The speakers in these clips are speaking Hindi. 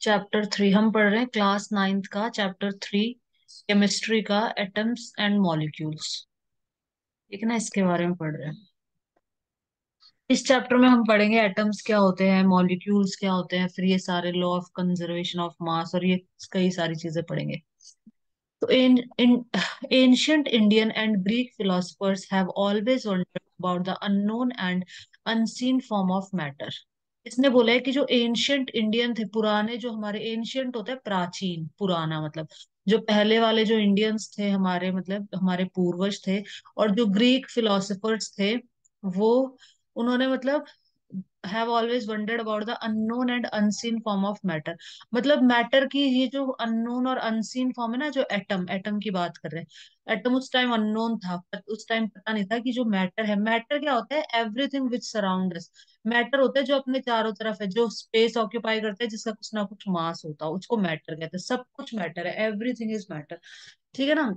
चैप्टर 3 हम पढ़ रहे हैं, क्लास 9th का चैप्टर 3, केमिस्ट्री का, एटम्स एंड मॉलिक्यूल्स। ठीक है ना, इसके बारे में पढ़ रहे हैं। इस चैप्टर में हम पढ़ेंगे एटम्स क्या होते हैं, मॉलिक्यूल्स क्या होते हैं, फिर ये सारे लॉ ऑफ कंजर्वेशन ऑफ मास और ये कई सारी चीजें पढ़ेंगे। तो इन ancient Indian and Greek philosophers have always wondered about the unknown and unseen form of matter। इसने बोला है कि जो एंशियंट इंडियन थे, पुराने, जो हमारे एंशियंट होता है प्राचीन, पुराना मतलब जो पहले वाले जो इंडियंस थे हमारे, मतलब हमारे पूर्वज थे, और जो ग्रीक फिलोसफर्स थे, वो उन्होंने मतलब have always wandered about the unknown and unseen form of matter. मतलब मैटर की ये जो अननोन और अनसीन फॉर्म है ना, जो एटम, एटम की बात कर रहे हैं। एटम उस टाइम अननोन था, पर उस टाइम पता नहीं था कि जो मैटर है, मैटर क्या होता है, everything which surround us. Matter होता है जो अपने चारों तरफ है, जो स्पेस ऑक्यूपाई करता है, जिसका कुछ ना कुछ मास होता है, उसको मैटर कहते हैं। सब कुछ मैटर है, एवरीथिंग इज मैटर। ठीक है ना,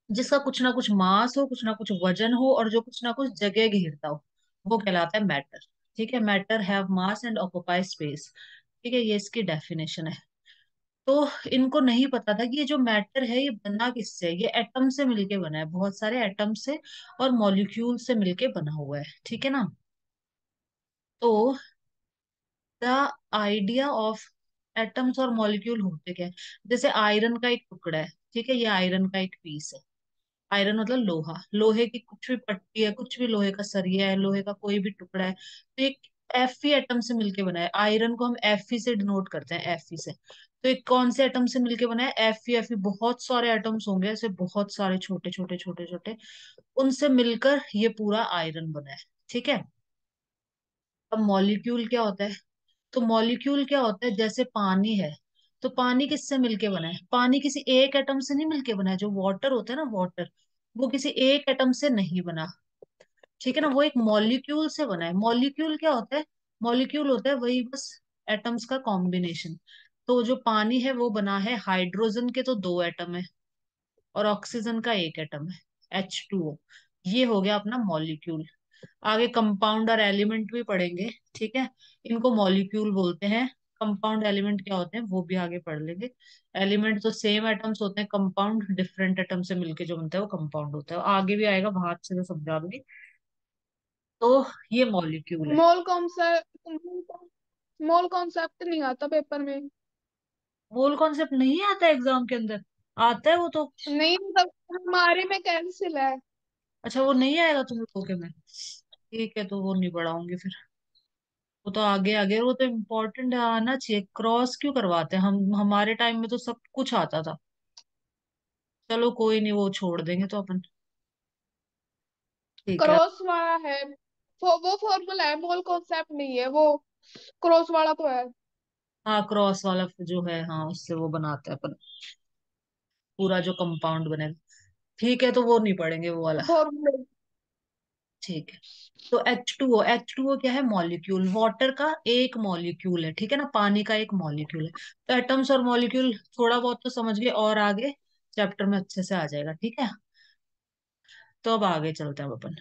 जिसका कुछ ना कुछ मास हो, कुछ ना कुछ वजन हो, और जो कुछ ना कुछ जगह घेरता हो, वो कहलाता है मैटर। ठीक है, matter have mass and occupy space. ठीक है, ये इसकी डेफिनेशन है। तो इनको नहीं पता था कि ये जो मैटर है ये बना किससे है। ये एटम से मिलके बना है, बहुत सारे एटम से और मॉलिक्यूल से मिलके बना हुआ है। ठीक है ना। तो द आइडिया ऑफ एटम्स और मॉलिक्यूल होते क्या है, जैसे आयरन का एक टुकड़ा है। ठीक है, ये आयरन का एक पीस है। आयरन मतलब लोहा, लोहे की कुछ भी पट्टी है, कुछ भी लोहे का सरिया है, लोहे का कोई भी टुकड़ा है, तो एक Fe एटम से मिलके बना है। आयरन को हम Fe से डिनोट करते हैं, Fe से। तो एक कौन से एटम से मिलके बना है, Fe। बहुत सारे एटम्स होंगे ऐसे, बहुत सारे छोटे छोटे छोटे छोटे, उनसे मिलकर ये पूरा आयरन बना है। ठीक है। अब मॉलिक्यूल क्या होता है, तो मॉलिक्यूल क्या होता है, जैसे पानी है, तो पानी किससे मिलके बना है, पानी किसी एक एटम से नहीं मिलके बना है। जो वाटर होता है ना, वाटर, वो किसी एक एटम से नहीं बना। ठीक है ना, वो एक मॉलिक्यूल से बना है। मॉलिक्यूल क्या होता है, मॉलिक्यूल होता है वही बस एटम्स का कॉम्बिनेशन। तो जो पानी है वो बना है, हाइड्रोजन के तो दो एटम है और ऑक्सीजन का एक एटम है, H2O। ये हो गया अपना मॉलिक्यूल। आगे कंपाउंड और एलिमेंट भी पढ़ेंगे। ठीक है, इनको मॉलिक्यूल बोलते हैं। कंपाउंड एलिमेंट क्या होते हैं वो भी आगे पढ़ लेंगे। एलिमेंट तो सेम एटम्स होते हैं, कंपाउंड डिफरेंट एटम से मिलके जो बनता है वो कंपाउंड होता है। आगे भी आएगा, बात से तो समझा दूंगी। तो ये मॉलिक्यूल है। मोल कॉन्सेप्ट मोल कॉन्सेप्ट नहीं आता पेपर में। मोल कॉन्सेप्ट नहीं आता एग्जाम के अंदर? आता है वो तो। नहीं मतलब हमारे में कैंसिल है। अच्छा, वो नहीं आएगा तुम लोगों के में? ठीक है, तो वो नहीं पढ़ाऊंगी फिर। वो तो आगे आगे, वो तो इम्पोर्टेंट आना चाहिए। क्रॉस क्यों करवाते हैं हम, हमारे टाइम में तो सब कुछ आता था। चलो कोई नहीं, वो छोड़ देंगे तो अपन। ठीक है। क्रॉस वाला है। वो फॉर्मूला है, मोल कॉन्सेप्ट नहीं है वो। क्रॉस वाला तो है। हाँ, क्रॉस वाला जो है, हाँ, उससे वो बनाते हैं अपन, पूरा जो कंपाउंड बनेगा। ठीक है, तो वो नहीं पढ़ेंगे वो वाला। फॉर्मूले। ठीक है। तो H2O, H2O क्या है, मॉलिक्यूल, वाटर का एक मॉलिक्यूल है। ठीक है ना, पानी का एक मॉलिक्यूल है। तो एटम्स और मॉलिक्यूल थोड़ा बहुत तो समझ गए, और आगे चैप्टर में अच्छे से आ जाएगा। ठीक है, तो अब आगे चलते हैं अब अपन।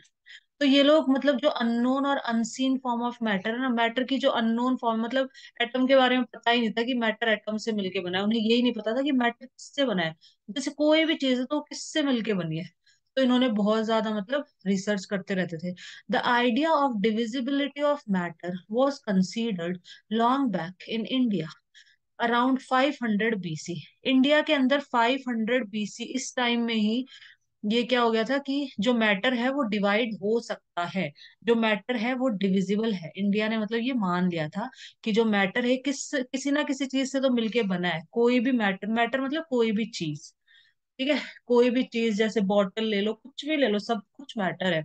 तो ये लोग मतलब जो अननोन और अनसीन फॉर्म ऑफ मैटर है ना, मैटर की जो अननोन फॉर्म, मतलब एटम के बारे में पता ही नहीं था कि मैटर एटम से मिलके बना है। उन्हें यही नहीं पता था कि मैटर किससे बना है। जैसे कोई भी चीज है तो वो किससे मिलके बनी है। तो इन्होंने बहुत ज्यादा मतलब रिसर्च करते रहते थे। The idea of divisibility of matter was considered long back in India around 500 BC। India के अंदर 500 BC, इस टाइम में ही ये क्या हो गया था कि जो मैटर है वो डिवाइड हो सकता है, जो मैटर है वो डिविजिबल है। इंडिया ने मतलब ये मान लिया था कि जो मैटर है किसी ना किसी चीज से तो मिलके बना है। कोई भी मैटर, मैटर मतलब कोई भी चीज। ठीक है, कोई भी चीज, जैसे बॉटल ले लो, कुछ भी ले लो, सब कुछ मैटर है।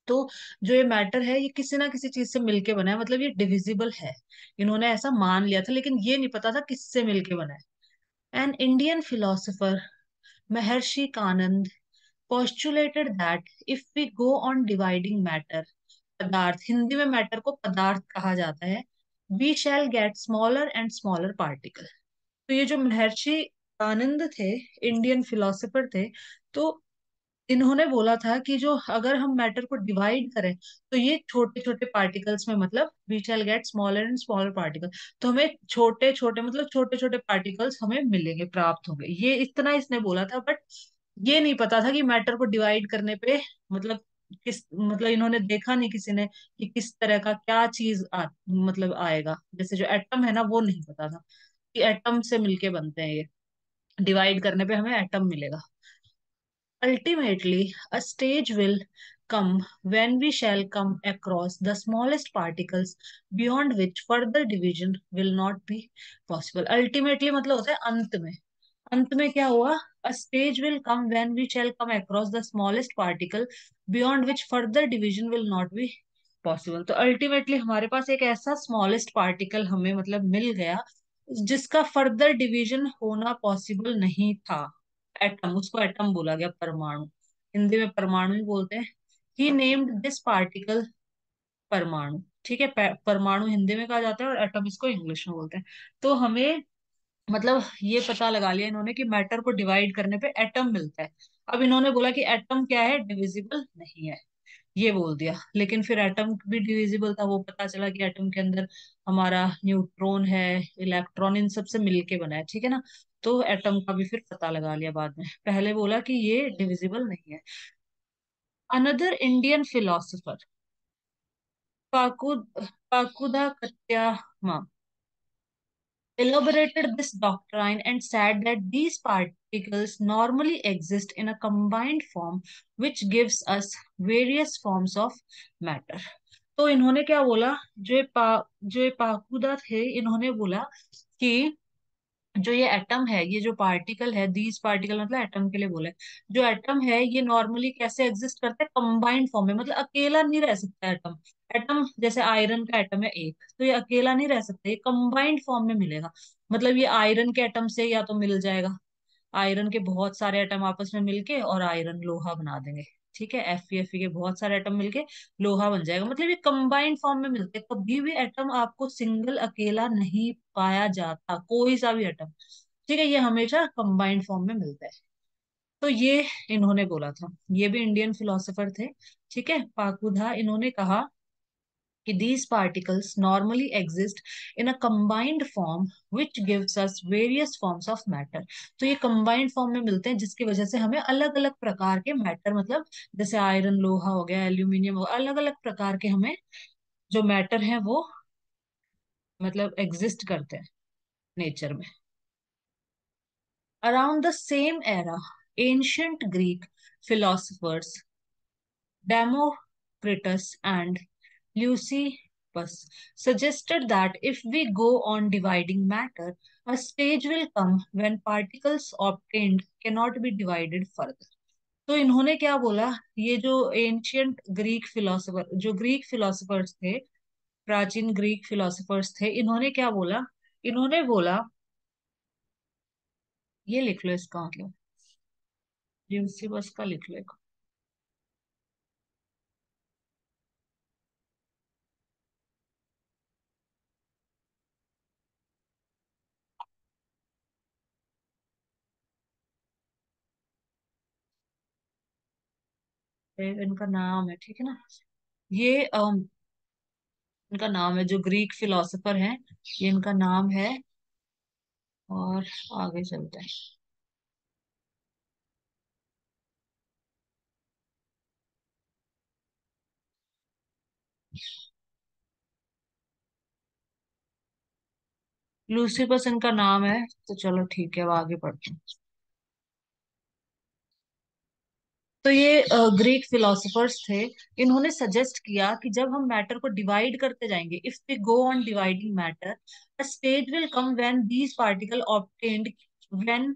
तो जो ये मैटर है ये किसी ना किसी चीज से मिलके बना है, मतलब ये डिविजिबल है। इन्होंने ऐसा मान लिया था, लेकिन ये नहीं पता था किससे मिलके बना है। An Indian philosopher Maharshi Kanand postulated that if we go on dividing matter, पदार्थ, हिंदी में मैटर को पदार्थ कहा जाता है, we shall get smaller and smaller particle। तो ये जो महर्षि आनंद थे, इंडियन फिलोसोफर थे, तो इन्होंने बोला था कि जो अगर हम मैटर को डिवाइड करें तो ये छोटे छोटे पार्टिकल्स में, मतलब we shall get smaller and smaller particle, तो हमें छोटे छोटे मतलब छोटे छोटे पार्टिकल्स हमें मिलेंगे, प्राप्त होंगे, ये इतना इसने बोला था। बट ये नहीं पता था कि मैटर को डिवाइड करने पे मतलब किस, मतलब इन्होंने देखा नहीं किसी ने कि किस तरह का क्या चीज मतलब आएगा। जैसे जो एटम है ना, वो नहीं पता था कि एटम से मिलके बनते हैं ये, डिवाइड करने पे हमें एटम मिलेगा। Ultimately, a stage will come when we shall come across the smallest particles beyond which further division will not be possible. Ultimately मतलब होता है अंत में। अंत में क्या हुआ? A stage will come when we shall come across the smallest particle beyond which further division will not be possible. तो अल्टीमेटली हमारे पास एक ऐसा स्मॉलेस्ट पार्टिकल हमें मतलब मिल गया जिसका फर्दर डिवीजन होना पॉसिबल नहीं था। एटम, उसको एटम बोला गया, परमाणु, हिंदी में परमाणु ही बोलते हैं। ही नेम्ड दिस पार्टिकल परमाणु। ठीक है, परमाणु हिंदी में कहा जाता है और एटम इसको इंग्लिश में बोलते हैं। तो हमें मतलब ये पता लगा लिया इन्होंने कि मैटर को डिवाइड करने पे एटम मिलता है। अब इन्होंने बोला कि एटम क्या है, डिविजिबल नहीं है, ये बोल दिया। लेकिन फिर एटम भी डिविजिबल था, वो पता चला कि एटम के अंदर हमारा न्यूट्रॉन है, इलेक्ट्रॉन, इन सब से मिलके बना है, ठीक है ना। तो एटम का भी फिर पता लगा लिया बाद में, पहले बोला कि ये डिविजिबल नहीं है। Another Indian philosopher Pakudha Katyayana elaborated this doctrine and said that these particles normally exist in a combined form which gives us various forms of matter। तो इन्होंने क्या बोला, जो ये पाकुदा थे, इन्होंने बोला कि जो ये एटम है, ये जो पार्टिकल है, दीज पार्टिकल मतलब एटम के लिए बोले, जो एटम है ये नॉर्मली कैसे एग्जिस्ट करते हैं, कंबाइंड फॉर्म में, मतलब अकेला नहीं रह सकता एटम। एटम जैसे आयरन का एटम है एक, तो ये अकेला नहीं रह सकता, ये कंबाइंड फॉर्म में मिलेगा। मतलब ये आयरन के एटम से या तो मिल जाएगा, आयरन के बहुत सारे एटम आपस में मिलके और आयरन लोहा बना देंगे। ठीक है, एफ के बहुत सारे एटम मिलके लोहा बन जाएगा, मतलब ये कंबाइंड फॉर्म में मिलते हैं। कभी भी एटम आपको सिंगल अकेला नहीं पाया जाता, कोई सा भी एटम। ठीक है, ये हमेशा कंबाइंड फॉर्म में मिलता है। तो ये इन्होंने बोला था, ये भी इंडियन फिलोसोफर थे। ठीक है, पाकुधा, इन्होंने कहा कि these particles normally exist in a combined form which gives us various forms of matter। तो ये combined form में मिलते हैं जिसकी वजह से हमें अलग अलग प्रकार के मैटर, मतलब जैसे आयरन लोहा हो गया, एल्यूमिनियम हो गया, अलग अलग प्रकार के हमें जो मैटर है वो मतलब एग्जिस्ट करते हैं नेचर में। Around the same era ancient Greek philosophers Democritus and Leucippus suggested that if we go on dividing matter, a stage will come when particles obtained cannot be divided further। तो इन्होंने क्या बोला, ये जो एंशियंट ग्रीक फिलोसोफर, जो ग्रीक फिलोसोफर्स थे, प्राचीन ग्रीक फिलोसोफर्स थे, इन्होंने क्या बोला, इन्होंने बोला, ये लिख लो इसका मतलब, ल्यूसिबस का लिख लो, इनका नाम है, ठीक है ना। ये इनका नाम है, जो ग्रीक फिलोसोफर हैं, ये इनका नाम है। और आगे चलते हैं। लूसीफस इनका नाम है। तो चलो ठीक है, अब आगे बढ़ते हैं। तो ये ग्रीक फिलोसोफर्स थे, इन्होंने सजेस्ट किया कि जब हम मैटर को डिवाइड करते जाएंगे, if we go on dividing matter, a stage will come when these particle obtained when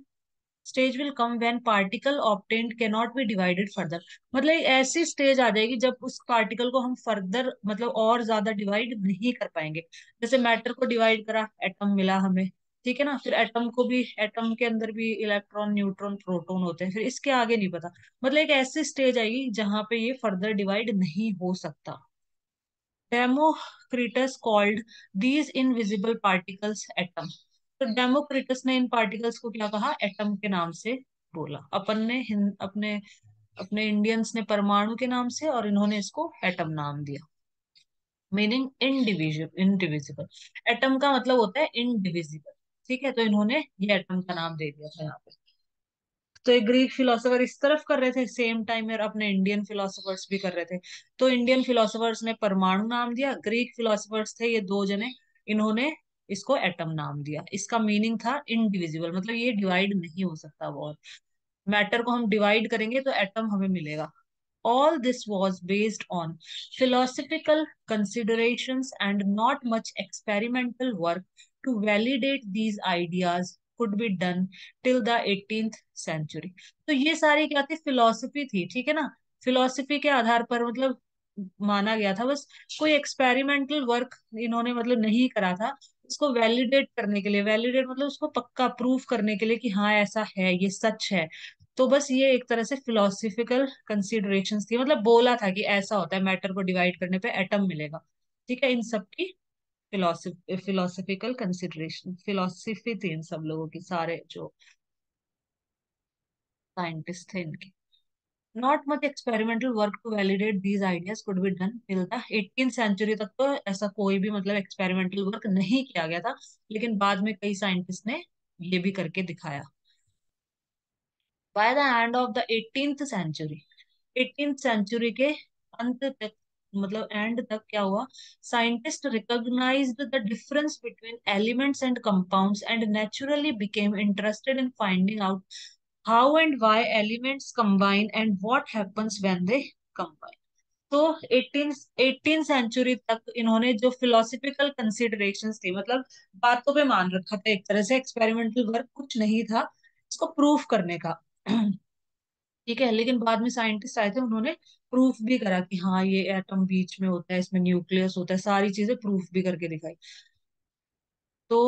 stage will come when particle obtained can not be divided further. मतलब एक ऐसी स्टेज आ जाएगी जब उस पार्टिकल को हम फर्दर मतलब और ज्यादा डिवाइड नहीं कर पाएंगे। जैसे मैटर को डिवाइड करा, एटम मिला हमें, ठीक है ना, फिर एटम को भी, एटम के अंदर भी इलेक्ट्रॉन न्यूट्रॉन प्रोटॉन होते हैं, फिर इसके आगे नहीं पता। मतलब एक ऐसी स्टेज आएगी जहां पे ये फर्दर डिवाइड नहीं हो सकता। Democritus called these invisible particles atom. तो डेमोक्रिटस ने इन पार्टिकल्स को क्या कहा, एटम के नाम से बोला। अपन ने अपने अपने इंडियंस ने परमाणु के नाम से, और इन्होंने इसको एटम नाम दिया। Meaning indivisible, indivisible. एटम का मतलब होता है इनडिविजिबल। ठीक है, तो इन्होंने ये एटम का नाम दे दिया था यहाँ पे। तो ये ग्रीक फिलोसोफर इस तरफ कर रहे थे सेम टाइम, और अपने इंडियन फिलोसोफर्स भी कर रहे थे। तो इंडियन फिलोसोफर्स ने परमाणु नाम दिया, ग्रीक फिलोसोफर्स थे ये दो जने, इन्होंने इसको एटम नाम दिया। इसका मीनिंग था इनडिविजिबल, मतलब ये डिवाइड नहीं हो सकता। बहुत मैटर को हम डिवाइड करेंगे तो एटम हमें मिलेगा। All this was based on philosophical considerations and not much experimental work to validate these ideas could be done till the 18th century। तो ये सारी क्या थी, फिलोसफी थी, ठीक है ना। फिलोसफी के आधार पर मतलब माना गया था बस। कोई एक्सपेरिमेंटल वर्क इन्होंने मतलब नहीं करा था इसको वैलिडेट करने के लिए। वैलिडेट मतलब उसको पक्का प्रूफ करने के लिए कि हाँ ऐसा है, ये सच है। तो बस ये एक तरह से फिलोसफिकल कंसिडरेशंस थी, मतलब बोला था कि ऐसा होता है, मैटर को डिवाइड करने पे एटम मिलेगा। ठीक है, इन सब की फिलोसफिकल कंसिडरेशन, फिलोसफी थी इन सब लोगों की, सारे जो साइंटिस्ट थे इनकी। Not much experimental work to validate these ideas could be done till the 18th century तक। तो ऐसा कोई भी मतलब एक्सपेरिमेंटल वर्क नहीं किया गया था, लेकिन बाद में कई साइंटिस्ट ने ये भी करके दिखाया। By the end of the 18th century, 18th century के अंत तक, मतलब एंड तक क्या हुआ, scientist recognised the difference between elements and compounds and naturally became interested in finding out how and why elements combine and what happens when they combine. तो 18 सेंचुरी तक इन्होंने जो फिलोसफिकल कंसिडरेशंस थी, मतलब बातों पे मान रखा था एक तरह से, एक्सपेरिमेंटल वर्क कुछ नहीं था इसको प्रूफ करने का। ठीक है, लेकिन बाद में साइंटिस्ट आए थे, उन्होंने प्रूफ भी करा कि हाँ ये एटम बीच में होता है, इसमें न्यूक्लियस होता है, सारी चीजें प्रूफ भी करके दिखाई। तो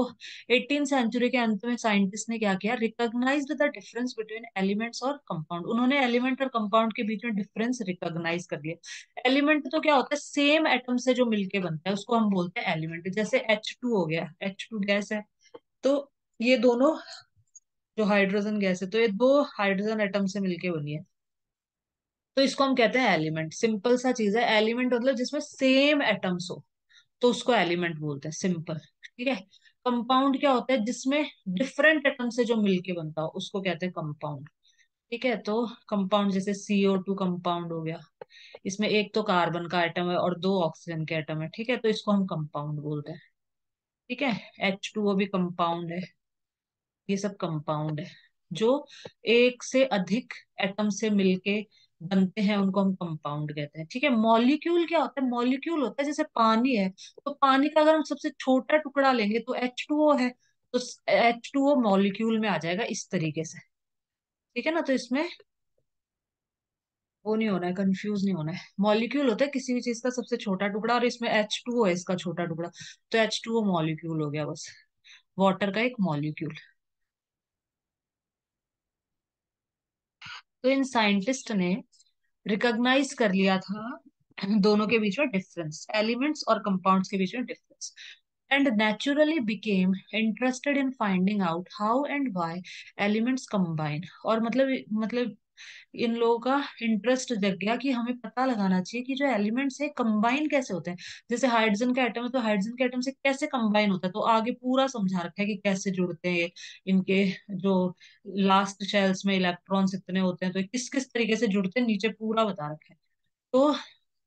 18 सेंचुरी के अंत में साइंटिस्ट ने क्या किया, recognised the difference between elements और कंपाउंड। उन्होंने एलिमेंट और कंपाउंड के बीच में डिफरेंस रिकॉग्नाइज कर लिया। एलिमेंट तो क्या होता है, सेम एटम से जो मिलके बनता है उसको हम बोलते हैं एलिमेंट। जैसे H2 हो गया, H2 गैस है, तो ये दोनों जो हाइड्रोजन गैस है, तो ये दो हाइड्रोजन एटम से मिलके बनी है, तो इसको हम कहते हैं एलिमेंट। सिंपल सा चीज है, एलिमेंट मतलब जिसमें सेम एटम्स हो, तो उसको एलिमेंट बोलते हैं, सिंपल। ठीक है। कंपाउंड क्या होता है, जिसमें डिफरेंट एटम से जो मिलके बनता हो उसको कहते हैं कंपाउंड। ठीक है, तो कंपाउंड जैसे CO2 कंपाउंड हो गया, इसमें एक तो कार्बन का एटम है और दो ऑक्सीजन के एटम है, ठीक है, तो इसको हम कंपाउंड बोलते हैं। ठीक है, H2O भी कंपाउंड है। ये सब कंपाउंड है जो एक से अधिक एटम से मिलके बनते हैं, उनको हम कंपाउंड कहते हैं। ठीक है, मॉलिक्यूल क्या होता है, मॉलिक्यूल होता है जैसे पानी है, तो पानी का अगर हम सबसे छोटा टुकड़ा लेंगे तो H2O है, तो H2O मॉलिक्यूल में आ जाएगा इस तरीके से। ठीक है ना, तो इसमें वो नहीं होना है, कंफ्यूज नहीं होना है। मॉलिक्यूल होता है किसी भी चीज का सबसे छोटा टुकड़ा, और इसमें H2O है इसका छोटा टुकड़ा, तो H2O मॉलिक्यूल हो गया बस, वाटर का एक मॉलिक्यूल। तो इन साइंटिस्ट ने रिकॉग्नाइज कर लिया था दोनों के बीच में डिफरेंस, एलिमेंट्स और कंपाउंड्स के बीच में difference, and naturally became interested in finding out how and why elements combine. और मतलब इन लोगों का इंटरेस्ट जग गया कि हमें पता लगाना चाहिए कि जो एलिमेंट्स है कंबाइन कैसे होते हैं। जैसे हाइड्रोजन का एटम है, तो हाइड्रोजन के एटम से कैसे कंबाइन होता है, तो आगे पूरा समझा रखा है कि कैसे जुड़ते हैं ये। इनके जो लास्ट शेल्स में इलेक्ट्रॉन्स इतने होते हैं, तो किस किस तरीके से जुड़ते हैं, नीचे पूरा बता रखा है। तो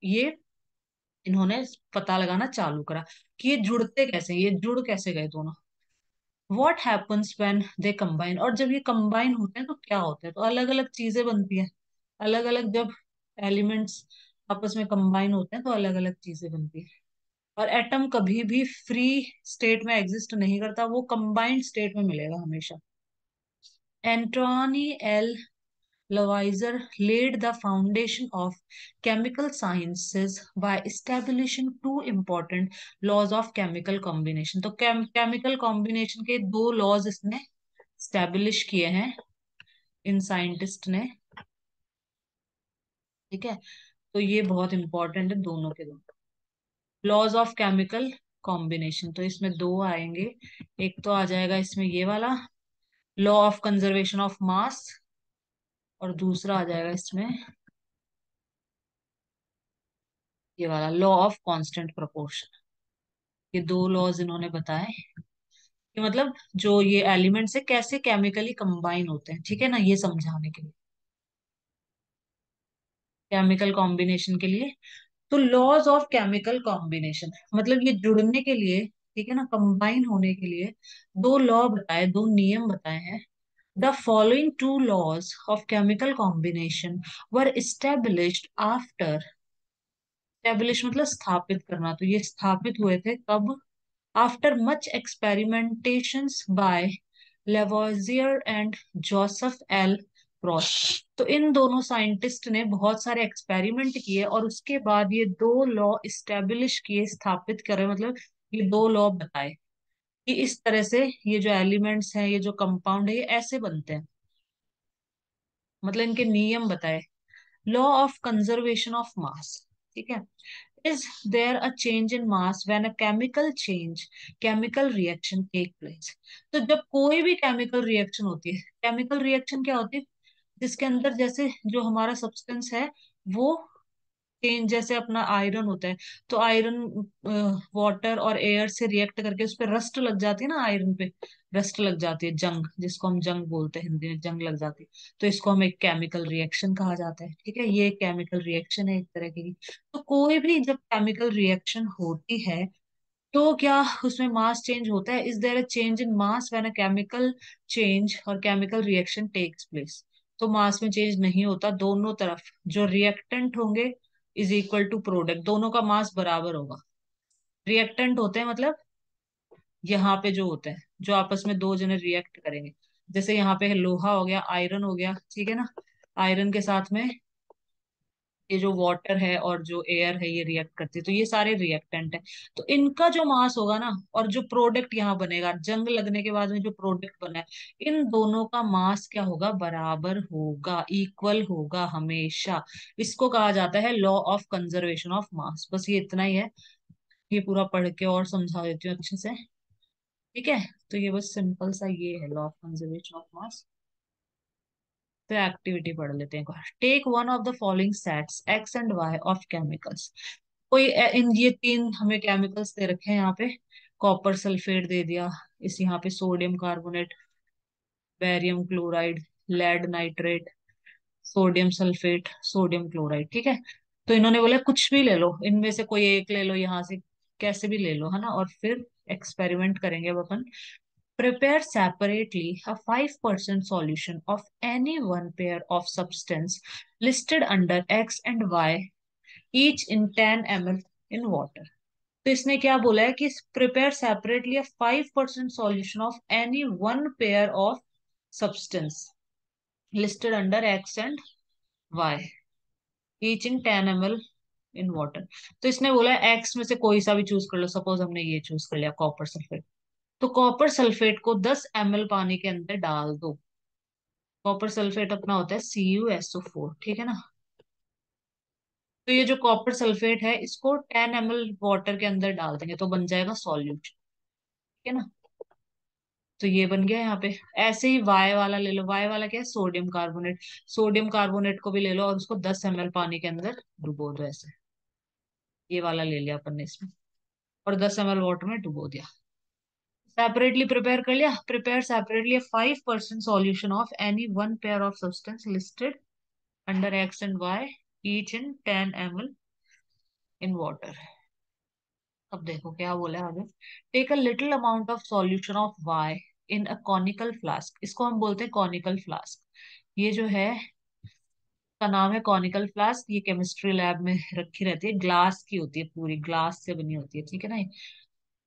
ये इन्होंने पता लगाना चालू करा कि ये जुड़ते कैसे, ये जुड़ कैसे गए दोनों। What happens when they combine, और जब ये कंबाइन होते हैं तो क्या होता है, तो अलग अलग चीजें बनती है। अलग अलग जब एलिमेंट्स आपस में कंबाइन होते हैं तो अलग अलग चीजें बनती है। और एटम कभी भी फ्री स्टेट में एग्जिस्ट नहीं करता, वो कंबाइंड स्टेट में मिलेगा हमेशा। Antoine L Lavoisier laid the foundation of chemical sciences by establishing two important laws of chemical combination। तो केमिकल कॉम्बिनेशन के दो लॉज इसने स्टैब्लिश किए हैं इन साइंटिस्ट ने। ठीक है, तो ये बहुत इंपॉर्टेंट है दोनों के दोनों लॉज ऑफ केमिकल कॉम्बिनेशन। तो इसमें दो आएंगे, एक तो आ जाएगा इसमें ये वाला लॉ ऑफ कंजर्वेशन ऑफ मास, और दूसरा आ जाएगा इसमें ये वाला लॉ ऑफ कांस्टेंट प्रोपोर्शन। ये दो लॉज इन्होंने बताए कि मतलब जो ये एलिमेंट्स है कैसे केमिकली कंबाइन होते हैं, ठीक है ना, ये समझाने के लिए, केमिकल कॉम्बिनेशन के लिए। तो लॉज ऑफ केमिकल कॉम्बिनेशन मतलब ये जुड़ने के लिए, ठीक है ना, कंबाइन होने के लिए दो लॉ बताए, दो नियम बताए हैं। The following two laws of chemical combination were established after, establish मतलब स्थापित करना, तो ये स्थापित हुए थे कब? After much experimentations by Lavoisier and Joseph L Cross. तो इन दोनों साइंटिस्ट ने बहुत सारे एक्सपेरिमेंट किए और उसके बाद ये दो लॉ इस्टेब्लिश किए, स्थापित करे, मतलब ये दो लॉ बताए कि इस तरह से ये जो एलिमेंट्स हैं, ये जो कंपाउंड है, ये ऐसे बनते हैं, मतलब इनके नियम बताए। Law of conservation of mass, ठीक है। Is there a change in mass when a chemical reaction take place. तो जब कोई भी केमिकल रिएक्शन होती है, केमिकल रिएक्शन क्या होती है? जिसके अंदर जैसे जो हमारा सब्सटेंस है वो चेंज, जैसे अपना आयरन होता है, तो आयरन वाटर और एयर से रिएक्ट करके उस पर रस्ट लग जाती है ना, आयरन पे रस्ट लग जाती है, जंग, जिसको हम जंग बोलते हैं, हिंदी में जंग लग जाती है। तो इसको हम एक केमिकल रिएक्शन कहा जाता है, ठीक है, ये केमिकल रिएक्शन है एक तरह की। तो कोई भी जब केमिकल रिएक्शन होती है तो क्या उसमें मास चेंज होता है? Is there a change in mass when a chemical change और केमिकल रिएक्शन टेक्स प्लेस? तो मास में चेंज नहीं होता, दोनों तरफ जो रिएक्टेंट होंगे इज इक्वल टू प्रोडक्ट, दोनों का मास बराबर होगा। रिएक्टेंट होते हैं मतलब यहाँ पे जो होते हैं, जो आपस में दो जने रिएक्ट करेंगे, जैसे यहाँ पे लोहा हो गया, आयरन हो गया, ठीक है ना, आयरन के साथ में ये जो वाटर है और जो एयर है ये रिएक्ट करती है, तो ये सारे रिएक्टेंट है। तो इनका जो मास होगा ना, और जो प्रोडक्ट यहाँ बनेगा जंग लगने के बाद में, जो प्रोडक्ट बना है, इन दोनों का मास क्या होगा? बराबर होगा, इक्वल होगा हमेशा। इसको कहा जाता है लॉ ऑफ कंजर्वेशन ऑफ मास। बस ये इतना ही है, ये पूरा पढ़ के और समझा देती हूँ अच्छे से, ठीक है। तो ये बस सिंपल सा ये है law of conservation of mass. तो एक्टिविटी पढ़ लेते हैं। Take one of the following sets X and Y of chemicals. कोई इन ये तीन हमें केमिकल्स दे रखे हैं यहाँ पे। कॉपर सल्फेट दे दिया, इस यहाँ पे sodium carbonate, barium chloride, lead nitrate, sodium sulphate, sodium chloride, ठीक है। तो इन्होंने बोला कुछ भी ले लो, इनमें से कोई एक ले लो यहाँ से, कैसे भी ले लो, है ना, और फिर एक्सपेरिमेंट करेंगे अब अपन। Prepare separately a 5% solution of any one pair of substance listed under X and Y, each in 10 ml in water. तो इसने क्या बोला है कि prepare separately a 5% solution of any one pair of substance listed under X and Y, each in 10 ml in water. तो इसने बोला है एक्स में से कोई सा भी चूज कर लो, सपोज हमने ये चूज कर लिया कॉपर सल्फेट। तो कॉपर सल्फेट को 10 ml पानी के अंदर डाल दो। कॉपर सल्फेट अपना होता है CuSO4, ठीक है ना। तो ये जो कॉपर सल्फेट है इसको 10 ml वाटर के अंदर डाल देंगे तो बन जाएगा सॉल्यूशन, ठीक है ना। तो ये बन गया यहाँ पे। ऐसे ही वाई वाला ले लो, वाई वाला क्या है? Sodium carbonate. सोडियम कार्बोनेट को भी ले लो और उसको 10 ml पानी के अंदर डुबो दो ऐसे। ये वाला ले लिया अपन ने इसमें, और 10 ml वाटर में डुबो दिया। सेपरेटली प्रिपेयर कर लिया। Prepare separately 5% solution of any one pair of substance listed under X and Y, each in 10 ml in water. अब देखो क्या बोला है आगे। Take a little amount of solution of Y in a conical flask. इसको हम बोलते हैं कॉनिकल फ्लास्क। ये जो है का नाम है कॉनिकल फ्लास्क। ये केमिस्ट्री लैब में रखी रहती है, ग्लास की होती है, पूरी ग्लास से बनी होती है, ठीक है ना।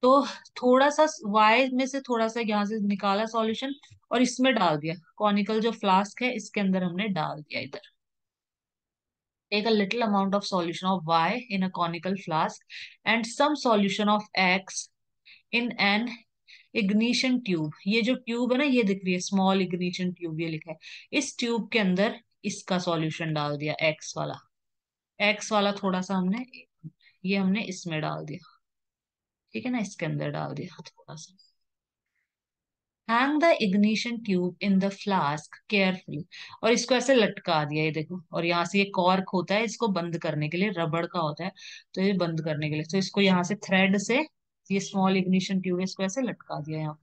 तो थोड़ा सा वाई में से थोड़ा सा यहाँ से निकाला सॉल्यूशन और इसमें डाल दिया, कॉनिकल जो फ्लास्क है इसके अंदर हमने डाल दिया इधर। Take a little amount of solution of Y in a conical flask and some solution of X in an ignition tube। ये जो ट्यूब है ना, ये दिख रही है स्मॉल इग्निशन ट्यूब, ये लिखा है। इस ट्यूब के अंदर इसका सॉल्यूशन डाल दिया, एक्स वाला। एक्स वाला थोड़ा सा हमने, ये हमने इसमें डाल दिया, ठीक है ना, इसके अंदर डाल दिया थोड़ा सा। Hang the ignition tube in the flask carefully. और इसको ऐसे लटका दिया, ये देखो, और यहाँ से ये कॉर्क होता है, इसको बंद करने के लिए, रबड़ का होता है, तो ये बंद करने के लिए, तो इसको यहाँ से थ्रेड से, ये स्मॉल इग्निशन ट्यूब है, इसको ऐसे लटका दिया यहाँ।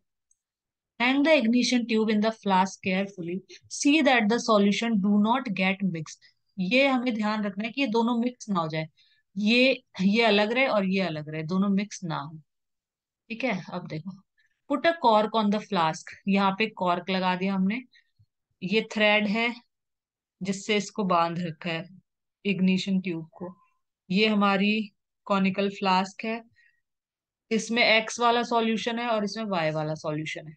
Hang the ignition tube in the flask carefully, see that the solution do not gate mixed. ये हमें ध्यान रखना है कि ये दोनों मिक्स ना हो जाए, ये अलग रहे और ये अलग रहे, दोनों मिक्स ना हो। ठीक है, अब देखो, put a cork on the flask, यहाँ पे कॉर्क लगा दिया हमने, ये थ्रेड है जिससे इसको बांध रखा है इग्निशन ट्यूब को। ये हमारी कॉनिकल फ्लास्क है, इसमें एक्स वाला सॉल्यूशन है और इसमें वाई वाला सॉल्यूशन है।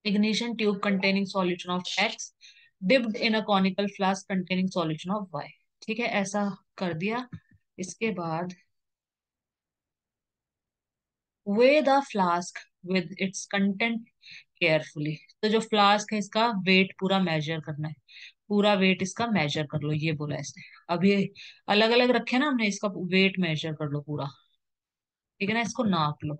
Ignition tube containing solution of X dipped in a conical flask containing solution of Y. ठीक है, ऐसा कर दिया। इसके बाद weigh the flask with its content carefully, तो जो फ्लास्क है इसका वेट पूरा मेजर करना है, पूरा वेट इसका मेजर कर लो, ये बोला इसने। अब ये अलग अलग रखे ना हमने, इसका वेट मेजर कर लो पूरा। ठीक है ना, इसको नाप लो,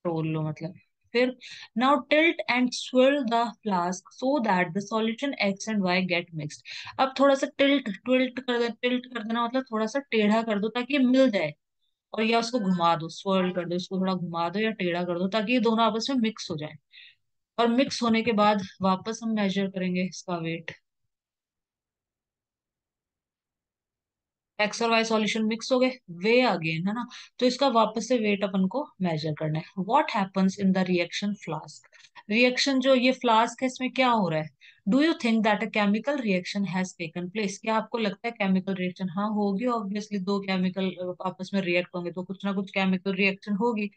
तोल लो मतलब। फिर now tilt and swirl the flask so that the solution X and Y get mixed. अब थोड़ा सा टिल्ट ट्विल्ट कर दे, टिल्ट कर देना मतलब थोड़ा सा टेढ़ा कर दो ताकि ये मिल जाए, और या उसको घुमा दो, स्वर्ल कर दो, इसको थोड़ा घुमा दो या टेढ़ा कर दो ताकि ये दोनों आपस में मिक्स हो जाए। और मिक्स होने के बाद वापस हम मेजर करेंगे इसका वेट। एक्स और वाई सॉल्यूशन मिक्स हो गए, वे अगेन है ना, तो इसका वापस से वेट अपन को मेजर करना है। What happens in the reaction flask, reaction जो ये फ्लास्क है इसमें क्या हो रहा है। Do you think that a chemical reaction has taken place, क्या आपको लगता है केमिकल रिएक्शन, हाँ होगी ऑब्वियसली, दो केमिकल आपस में रिएक्ट होंगे तो कुछ ना कुछ केमिकल रिएक्शन होगी।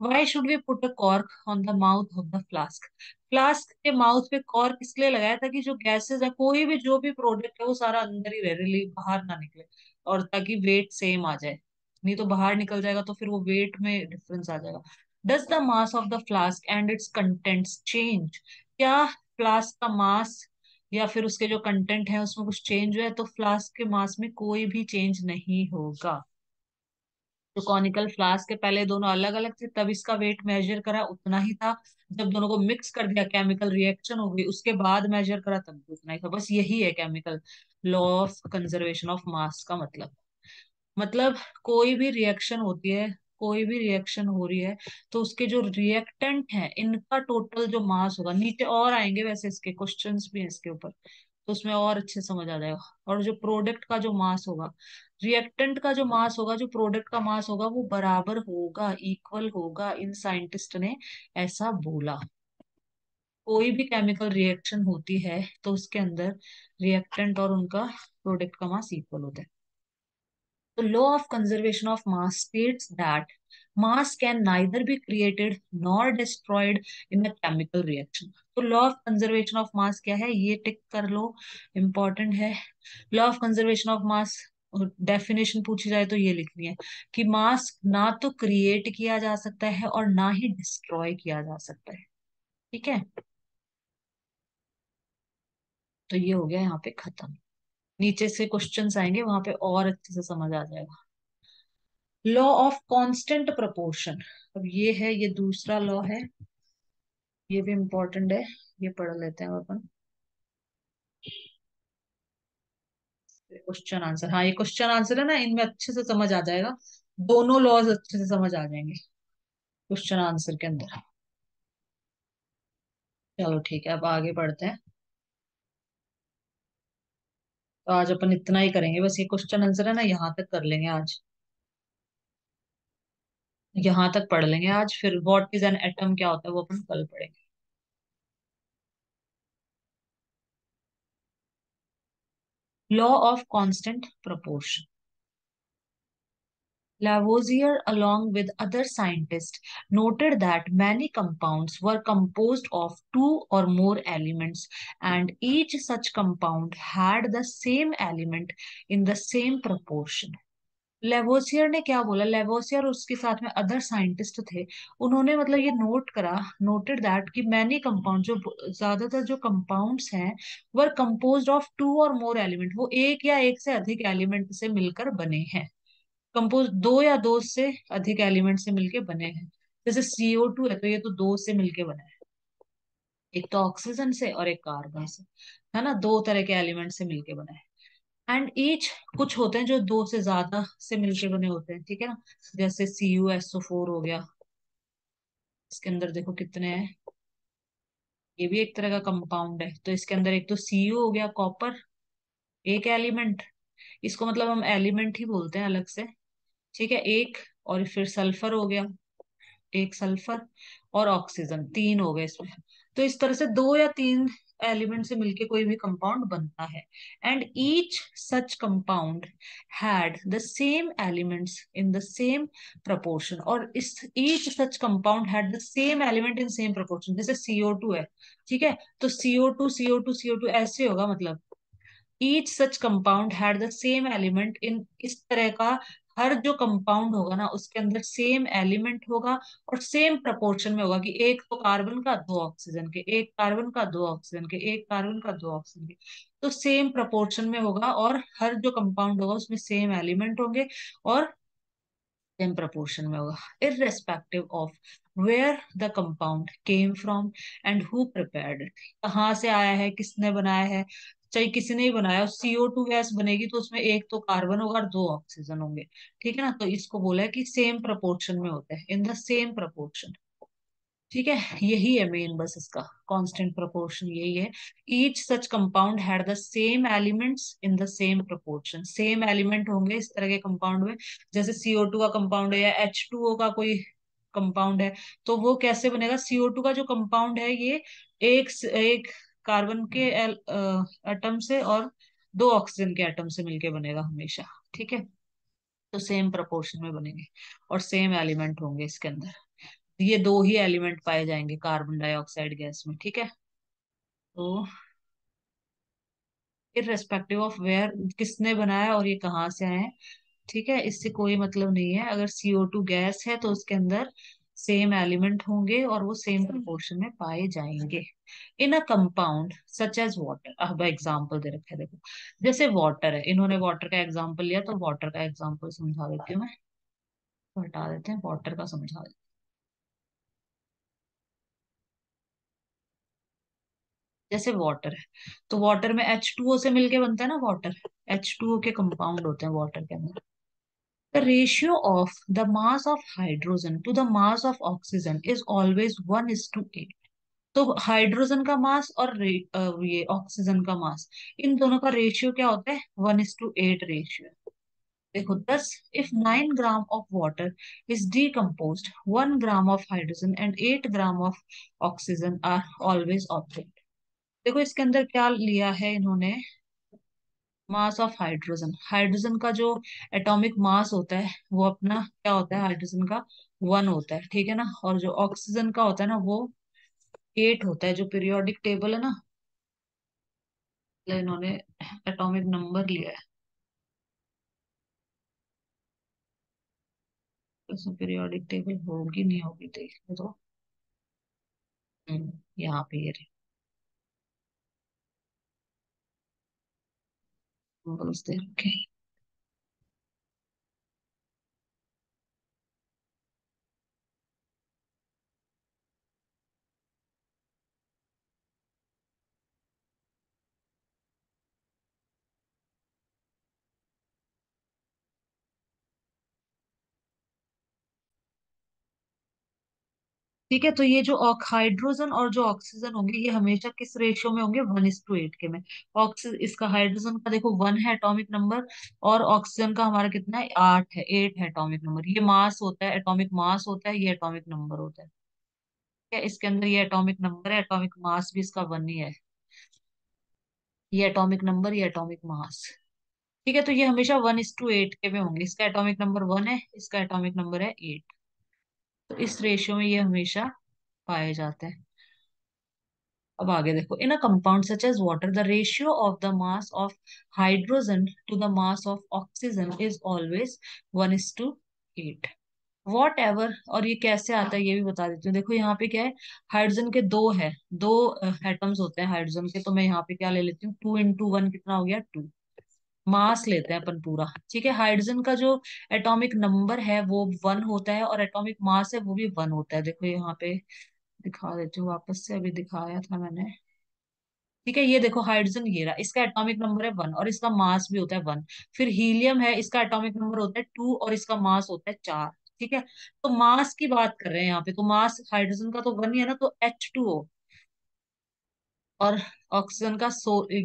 Why should we put a cork on the mouth of the flask? Flask के माउथ पे कॉर्क इसलिए लगाया ताकि जो गैसेस है, कोई भी जो भी प्रोडक्ट है वो सारा अंदर ही रहे, बाहर ना निकले, और ताकि वेट सेम आ जाए। नहीं तो बाहर निकल जाएगा तो फिर वो वेट में डिफरेंस आ जाएगा। Does the mass of the flask and it's contents change, क्या फ्लास्क का मास या फिर उसके जो कंटेंट है उसमें कुछ चेंज हुआ है, तो फ्लास्क के मास में कोई भी चेंज नहीं होगा। जो कॉनिकल फ्लास्क के पहले दोनों अलग अलग थे तब इसका वेट मेजर करा उतना ही था, जब दोनों को मिक्स कर दिया केमिकल रिएक्शन हो गई उसके बाद मेजर करा तब भी उतना ही था। बस यही है chemical law of conservation of मास का मतलब। मतलब कोई भी रिएक्शन होती है, कोई भी रिएक्शन हो रही है, तो उसके जो रिएक्टेंट हैं इनका टोटल जो मास होगा, नीचे और आएंगे वैसे इसके क्वेश्चंस भी हैं इसके ऊपर, तो उसमें और अच्छे समझ आ जाएगा। और जो प्रोडक्ट का जो मास होगा, रिएक्टेंट का जो मास होगा, जो प्रोडक्ट का मास होगा वो बराबर होगा, इक्वल होगा, इन साइंटिस्ट ने ऐसा बोला। कोई भी केमिकल रिएक्शन होती है तो उसके अंदर रिएक्टेंट और उनका प्रोडक्ट का मास इक्वल होता है। The law of conservation of mass states that mass can neither be created nor destroyed in a chemical reaction. तो लॉ ऑफ कंजर्वेशन ऑफ मास क्या है, ये टिक कर लो, इंपॉर्टेंट है। Law of conservation of mass, definition पूछी जाए तो ये लिखनी है कि मास ना तो क्रिएट किया जा सकता है और ना ही डिस्ट्रॉय किया जा सकता है। ठीक है, तो ये हो गया यहाँ पे खत्म। नीचे से क्वेश्चंस आएंगे वहां पे और अच्छे से समझ आ जाएगा। लॉ ऑफ कांस्टेंट प्रोपोर्शन, अब ये है, ये दूसरा लॉ है, ये भी इंपॉर्टेंट है, ये पढ़ लेते हैं अपन। क्वेश्चन आंसर, हाँ ये क्वेश्चन आंसर है ना, इनमें अच्छे से समझ आ जाएगा, दोनों लॉज अच्छे से समझ आ जाएंगे क्वेश्चन आंसर के अंदर। चलो ठीक है, अब आगे बढ़ते हैं। तो आज अपन इतना ही करेंगे, बस ये क्वेश्चन आंसर है ना यहाँ तक कर लेंगे आज, यहाँ तक पढ़ लेंगे आज, फिर व्हाट इज एन एटम क्या होता है वो अपन कल पढ़ेंगे। Law of constant proportion, Lavoisier, along with other scientists, noted that many compounds were composed of two or more elements, and each such compound had the same element in the same proportion. Lavoisier ने क्या बोला, लेवोसियर और उसके साथ में अदर साइंटिस्ट थे, उन्होंने मतलब ये नोट करा, नोटेड दैट कि मैनी कंपाउंड, जो ज्यादातर जो कंपाउंड्स हैं वर कंपोज्ड ऑफ टू और मोर एलिमेंट, वो एक या एक से अधिक एलिमेंट से मिलकर बने हैं। कंपोज दो या दो से अधिक एलिमेंट से मिलके बने हैं, जैसे CO2 है तो ये तो दो से मिलके बना है, एक तो ऑक्सीजन से और एक कार्बन से, है ना, दो तरह के एलिमेंट से मिलके बना है। एंड ईच, कुछ होते हैं जो दो से ज्यादा से मिलके बने होते हैं, ठीक है ना, जैसे CuSO4 हो गया। इसके अंदर देखो कितने हैं, ये भी एक तरह का कंपाउंड है। तो इसके अंदर एक तो Cu हो गया, कॉपर, एक एलिमेंट, इसको मतलब हम एलिमेंट ही बोलते हैं अलग से, ठीक है, एक। और फिर सल्फर हो गया, एक सल्फर, और ऑक्सीजन, तीन हो गए इसमें। तो इस तरह से दो या तीन एलिमेंट से मिलके कोई भी कंपाउंड बनता है। And each such compound had the same elements in the same proportion, और इस each such compound had the same element in same proportion. जैसे CO2 है, ठीक है, तो CO2 CO2 CO2 ऐसे होगा, मतलब each such compound had the same element in, इस तरह का हर जो कंपाउंड होगा ना उसके अंदर सेम एलिमेंट होगा, और सेम प्रपोर्शन में होगा, कि एक तो कार्बन का दो ऑक्सीजन के, एक कार्बन का दो ऑक्सीजन के, एक कार्बन का दो ऑक्सीजन के। तो सेम प्रपोर्शन में होगा, और हर जो कंपाउंड होगा उसमें सेम एलिमेंट होंगे, और सेम प्रपोर्शन में होगा, irrespective of where the compound came from and who prepared it. कहाँ से आया है, किसने बनाया है, चाहे किसी ने ही बनाया, CO2 गैस बनेगी तो उसमें एक तो कार्बन होगा और दो ऑक्सीजन होंगे, ठीक है ना। तो इसको बोला है कि सेम प्रपोर्शन में होता है, इन द सेम प्रपोर्शन, ठीक है। यही है मेन, बस इसका कांस्टेंट प्रोपोर्शन यही है। Each such compound had the same elements in the same proportion, same element होंगे इस तरह के कंपाउंड में। जैसे CO2 का कंपाउंड है या H2O का कोई कंपाउंड है, तो वो कैसे बनेगा, CO2 का जो कंपाउंड है ये एक कार्बन के एटम से और दो ऑक्सीजन के एटम से मिलके बनेगा हमेशा, ठीक है। तो सेम प्रोपोर्शन में बनेंगे और सेम एलिमेंट होंगे इसके अंदर। ये दो ही एलिमेंट पाए जाएंगे कार्बन डाइऑक्साइड गैस में, ठीक है। तो इररेस्पेक्टिव ऑफ वेयर, किसने बनाया और ये कहाँ से आए हैं, ठीक है, इससे कोई मतलब नहीं है। अगर CO2 गैस है तो उसके अंदर सेम एलिमेंट होंगे और वो सेम प्रोपोर्शन में पाए जाएंगे। In a compound such as water, अब एग्जाम्पल दे रखे हैं देखो, जैसे वाटर है, इन्होंने वाटर का एग्जाम्पल लिया, तो वाटर का एग्जाम्पल समझा देती हूँ मैं, तो हटा देते हैं, वाटर का समझा देते हैं। जैसे वाटर है, तो वाटर में H2O से मिलके बनता है ना वाटर, H2O के कंपाउंड होते हैं वाटर के अंदर। The ratio of the mass of hydrogen to the mass of oxygen is always 1:8। तो हाइड्रोजन का मास और ये ऑक्सीजन का मास, इन दोनों का रेशियो क्या होता है, 1:8 रेशियो। देखो 10 if 9 gram of water is decomposed, 1 gram of hydrogen and 8 gram of oxygen are always obtained। देखो इसके अंदर क्या लिया है इन्होंने, मास ऑफ हाइड्रोजन, हाइड्रोजन का जो एटॉमिक मास होता है वो अपना क्या होता है, हाइड्रोजन का 1 होता है, ठीक है ना। और जो ऑक्सीजन का होता है ना वो 8 होता है, जो पीरियोडिक टेबल है ना, तो इन्होंने एटॉमिक नंबर लिया है, तो पीरियोडिक टेबल होगी नहीं होगी देखने तो। यहाँ पे ये नंबर्स दे रखे हैं। ठीक है, तो ये जो हाइड्रोजन और जो ऑक्सीजन होंगे ये हमेशा किस रेशियो में होंगे, 1:8 के में। ऑक्सीजन, इसका हाइड्रोजन का देखो 1 है एटॉमिक नंबर, और ऑक्सीजन का हमारा कितना है, 8 है, 8 है एटॉमिक नंबर। ये मास होता है, एटॉमिक मास होता है, ये एटॉमिक नंबर होता है, ठीक है। इसके अंदर ये एटॉमिक नंबर है, एटॉमिक मास भी इसका 1 ही है। ये एटॉमिक नंबर, ये एटॉमिक मास, ठीक है। तो ये हमेशा 1:8 के में होंगे, इसका एटॉमिक नंबर 1 है, इसका एटॉमिक नंबर है 8। तो इस रेशियो में ये हमेशा पाए जाते हैं। अब आगे देखो, in a compound such as water the ratio of the mass of hydrogen to the mass of oxygen is always 1:8। Whatever, और ये कैसे आता है ये भी बता देती हूँ। देखो यहाँ पे क्या है, हाइड्रोजन के दो है, दो एटम्स होते हैं हाइड्रोजन के, तो मैं यहाँ पे क्या ले लेती हूँ, 2 × 1 कितना हो गया, 2। मास लेते हैं अपन पूरा, ठीक है। हाइड्रोजन का जो एटॉमिक नंबर है वो 1 होता है, और एटॉमिक मास है वो भी 1 होता है। देखो यहाँ पे दिखा देती हूँ वापस से, अभी दिखाया था मैंने। ठीक है, ये देखो हाइड्रोजन ये रहा, इसका एटॉमिक नंबर है 1 और इसका मास भी होता है 1। फिर हीलियम है, इसका एटॉमिक नंबर होता है 2 और इसका मास होता है 4। ठीक है, तो मास की बात कर रहे हैं यहाँ पे, तो मास हाइड्रोजन का तो 1 ही है ना, तो H2O। और ऑक्सीजन का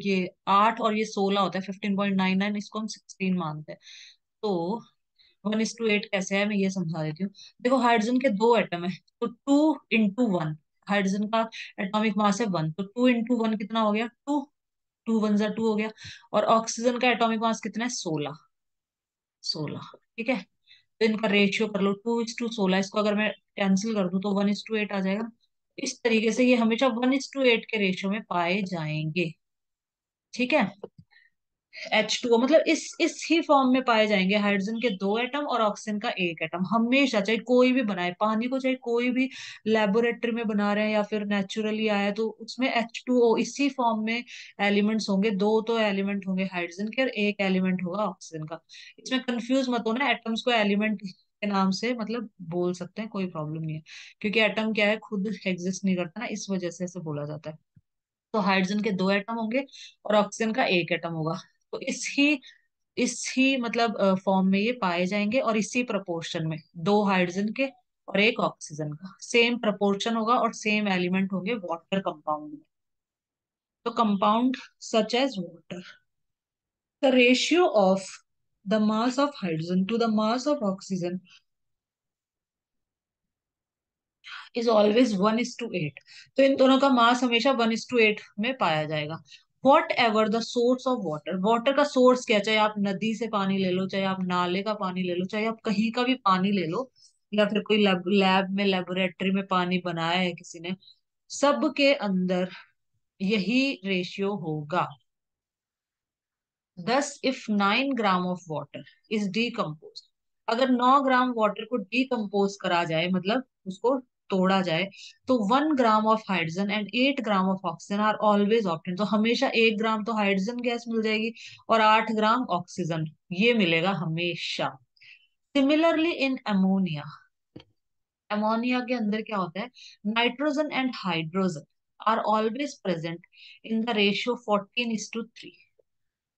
ये 8 और ये 16 होता है, 15.99, इसको हम 16 मानते हैं। तो 1:8 कैसे है, मैं ये समझा देती हूँ। देखो हाइड्रोजन के दो एटम है, तो 2 into 1। हाइड्रोजन का एटॉमिक मास है 1, तो 2 into 1 कितना हो गया, 2। 2 1 जा 2 हो गया। और ऑक्सीजन का एटॉमिक मास कितना है, 16। 16, ठीक है। तो इनका रेशियो कर लो, 2:16। इसको अगर मैं कैंसिल कर दूं तो 1:8 आ जाएगा। इस तरीके से ये हमेशा 1:8 के रेशियो में पाए जाएंगे। ठीक है, H2O मतलब इस ही फॉर्म में पाए जाएंगे, हाइड्रोजन के दो एटम और ऑक्सीजन का एक एटम, हमेशा, चाहे कोई भी बनाए पानी को, चाहे कोई भी लेबोरेटरी में बना रहे हैं या फिर नेचुरली आया, तो उसमें H2O इसी फॉर्म में एलिमेंट्स होंगे। दो तो एलिमेंट होंगे हाइड्रोजन के और एक एलिमेंट होगा ऑक्सीजन का। इसमें कंफ्यूज मत होना, एटम्स को एलिमेंट के नाम से मतलब बोल सकते हैं, कोई प्रॉब्लम नहीं है। क्योंकि एटम क्या है, खुद एग्जिस्ट नहीं करता ना, इस वजह से ऐसे बोला जाता है। तो हाइड्रोजन के दो एटम होंगे और ऑक्सीजन का एक एटम होगा। तो इस ही मतलब फॉर्म में ये पाए जाएंगे, और इसी प्रपोर्शन में, दो हाइड्रोजन के और एक ऑक्सीजन का सेम प्रपोर्शन होगा और सेम एलिमेंट होंगे वाटर कंपाउंड में। तो compound such as water, the ratio of the mass of hydrogen to the mass of oxygen is always 1:8। तो इन दोनों का मास हमेशा 1:8 में पाया जाएगा। What ever the source of water, water का सोर्स क्या, चाहे आप नदी से पानी ले लो, चाहे आप नाले का पानी ले लो, चाहे आप कहीं का भी पानी ले लो, या फिर कोई लैब में लेबोरेटरी में पानी बनाया है किसी ने, सब के अंदर यही रेशियो होगा। 10 if 9 gram of water is decompose, अगर 9 ग्राम वाटर को डीकम्पोज करा जाए, मतलब उसको तोड़ा जाए, तो 1 gram of hydrogen and 8 gram of oxygen are always obtained. तो हमेशा 1 ग्राम तो हाइड्रोजन गैस मिल जाएगी और 8 ग्राम ऑक्सीजन, ये मिलेगा हमेशा। सिमिलरली इन अमोनिया, अमोनिया के अंदर क्या होता है, nitrogen and hydrogen are always present in the ratio 14:3।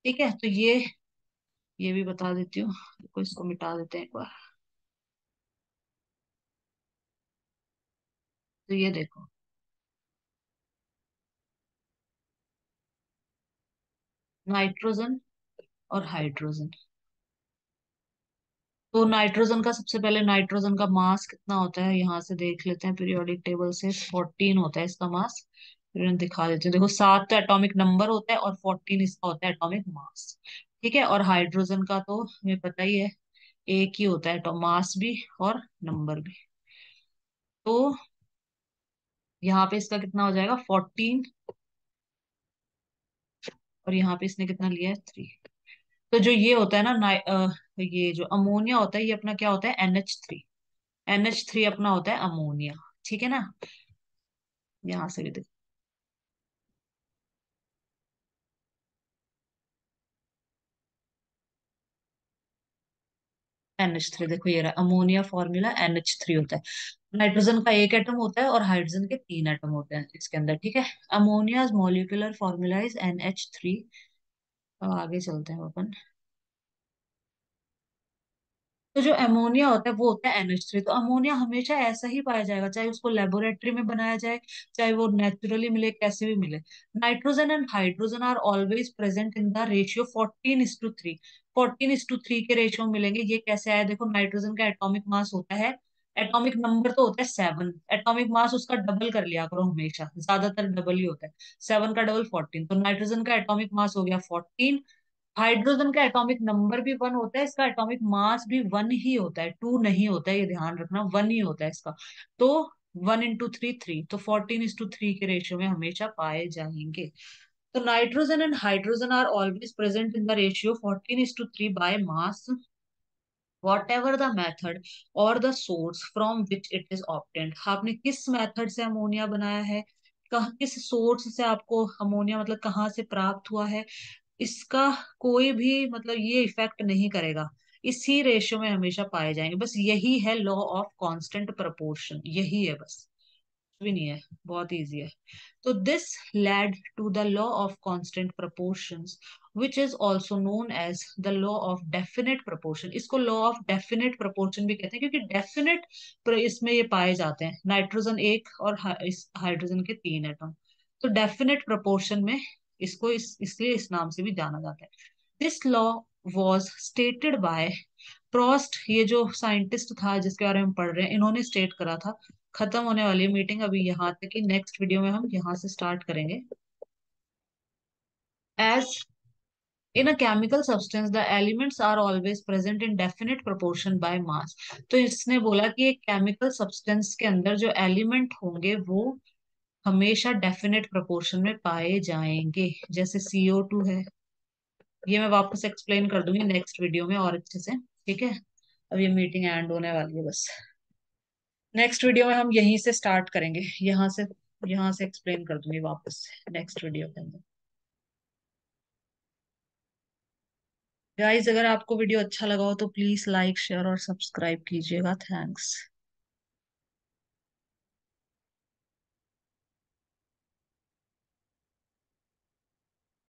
ठीक है, तो ये भी बता देती हूँ, देखो इसको मिटा देते हैं एक बार। तो ये देखो, नाइट्रोजन और हाइड्रोजन। तो नाइट्रोजन का, सबसे पहले नाइट्रोजन का मास कितना होता है, यहाँ से देख लेते हैं पीरियोडिक टेबल से, 14 होता है इसका मास। फिर मैं दिखा देती हूँ, देखो 7 तो एटॉमिक नंबर होता है और 14 इसका होता है एटॉमिक मास। ठीक है, और हाइड्रोजन का तो हमें पता ही है, एक ही होता है, तो मास भी और नंबर भी। तो यहाँ पे इसका कितना हो जाएगा, 14, और यहाँ पे इसने कितना लिया है, 3। तो जो ये होता है ना ये जो अमोनिया होता है, ये अपना क्या होता है, NH3। NH3 अपना होता है अमोनिया। ठीक है ना, यहाँ से भी देखो, NH3 देखो, ये रहा अमोनिया फॉर्मूला, NH3 होता है। नाइट्रोजन का एक एटम होता है और हाइड्रोजन के 3 एटम होते हैं इसके अंदर। ठीक है, ammonia molecular formula is NH3। अब आगे चलते हैं अपन। तो जो अमोनिया होता है वो होता है NH3। तो अमोनिया हमेशा ऐसा ही पाया जाएगा, चाहे उसको लेबोरेटरी में बनाया जाए, चाहे वो नेचुरली मिले, कैसे भी मिले। Nitrogen and hydrogen are always present in the ratio 14:3। 14:3 के रेशियो में मिलेंगे। ये कैसे आया, देखो नाइट्रोजन का एटॉमिक मास होता है, एटॉमिक नंबर तो होता है 7, एटॉमिक मास उसका डबल कर लिया करो, हमेशा ज्यादातर डबल ही होता है। 7 का डबल 14, तो नाइट्रोजन का एटॉमिक मास हो गया 14। हाइड्रोजन का एटॉमिक नंबर भी 1 होता है, इसका एटॉमिक मास भी 1 ही होता है, 2 नहीं होता है, ये ध्यान रखना, 1 ही होता है इसका। तो 1:3 3, तो 14:3 के रेशियो में हमेशा पाए जाएंगे। तो nitrogen and hydrogen are always present in the ratio 14:3 by mass, whatever the method और the source from which it is obtained. आपने किस मेथड से अमोनिया बनाया है, कहाँ किस सोर्स से आपको अमोनिया मतलब कहाँ से प्राप्त हुआ है, इसका कोई भी मतलब ये इफेक्ट नहीं करेगा। इसी रेशियो में हमेशा पाए जाएंगे, बस यही है लॉ ऑफ कांस्टेंट प्रपोर्शन, यही है बस। भी नहीं है, बहुत इजी है। तो this led to the law of constant proportions which is also known as the law of definite proportion। इसको law of definite proportion भी कहते हैं, क्योंकि definite इसमें ये पाए जाते हैं, नाइट्रोजन एक और इस हाइड्रोजन के तीन एटम। तो डेफिनेट प्रोपोर्शन में इसको इसलिए इस नाम से भी जाना जाता है। This law was stated by Proust, ये जो साइंटिस्ट था जिसके बारे में हम पढ़ रहे हैं, इन्होंने स्टेट करा था। खत्म होने वाली है मीटिंग अभी यहाँ तक की, नेक्स्ट वीडियो में हम यहाँ से स्टार्ट करेंगे। As in a chemical substance the elements are always present in definite proportion by mass। तो इसने बोला कि एक केमिकल सब्सटेंस के अंदर जो एलिमेंट होंगे वो हमेशा डेफिनेट प्रोपोर्शन में पाए जाएंगे, जैसे CO2 है। ये मैं वापस एक्सप्लेन कर दूंगी नेक्स्ट वीडियो में और अच्छे से, ठीक है। अब ये मीटिंग एंड होने वाली है बस। नेक्स्ट वीडियो में हम यहीं से स्टार्ट करेंगे, यहाँ से एक्सप्लेन कर दूंगी वापस नेक्स्ट वीडियो के अंदर। गाइस अगर आपको वीडियो अच्छा लगा हो तो प्लीज लाइक शेयर और सब्सक्राइब कीजिएगा। थैंक्स।